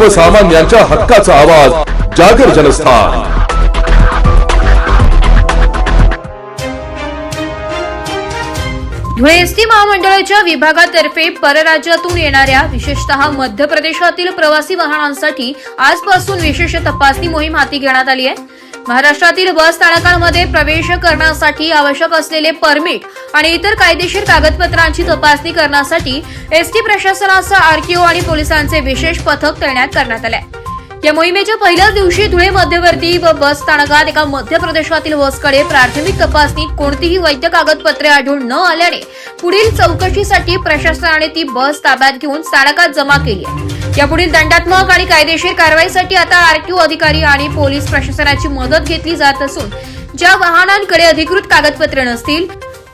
सर्वसामान्यांच्या हक्काचा आवाज जागर जनस्थान। धुळे एसटी महामंडळाच्या विभागातर्फे परराज्यातून येणाऱ्या विशेषतः मध्य प्रदेशातील प्रवासी वाहनांसाठी आजपासून विशेष तपासणी मोहीम हाती घेण्यात आली आहे। महाराष्ट्रातील बस स्थानकांमध्ये प्रवेश करण्यासाठी आवश्यक असलेले परमिट आणि इतर कायदेशीर कागदपत्रांची तपासणी करण्यासाठी एसटी प्रशासनाचा आरटीओ आणि पोलिसांचे विशेष पथक तैनात करण्यात आले आहे। या मोहिमेच्या पहिल्याच दिवशी धुळे मध्यवर्ती व बस स्थानकात एका मध्य प्रदेशातील बसकडे प्राथमिक तपासणीत कोणतीही वैध कागदपत्रे आढळून न आल्याने पुढील चौकशीसाठी प्रशासनाने ती बस ताब्यात घेऊन स्थानकात जमा केली आहे। यापुढील दंडात्मक आणि कायदेशीर कारवाईसाठी आता आरटीओ अधिकारी आणि पोलीस प्रशासनाची मदत घेतली जात असून ज्या वाहनांकडे अधिकृत कागदपत्रे नसतील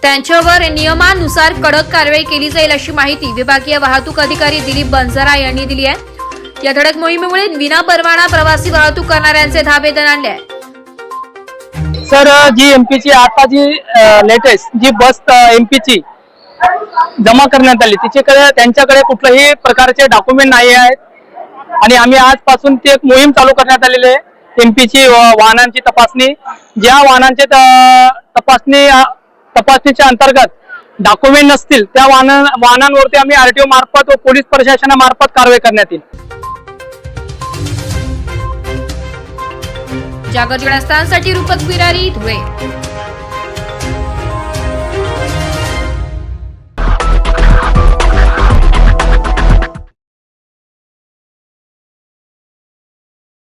त्यांच्यावर नियमानुसार कडक कारवाई केली जाईल अशी माहिती विभागीय वाहतूक अधिकारी दिलीप बंजारा यांनी दिली आहे। या धडक मोहिमेमुळे विना परवाना प्रवासी वाहतूक करणाऱ्यांचे धाबे दणाणले आहे। सर, जी एमपीची आता जी लेटेस्ट जी बस एमपीची जमा करण्यात आली त्यांच्याकडे कुठल्याही प्रकारचे डॉक्युमेंट नाही आहेत आणि आम्ही आजपासून ती एक मोहीम चालू करण्यात आलेली आहे। एमपीची वाहनांची तपासणी, ज्या वाहनांचे तपासणीच्या अंतर्गत डॉक्युमेंट नसतील त्या वाहनांवरती आम्ही आरटीओ मार्फत व पोलीस प्रशासनामार्फत कारवाई करण्यात येईल। जागर जनस्थानसाठी रूपक बिरारी, धुळे।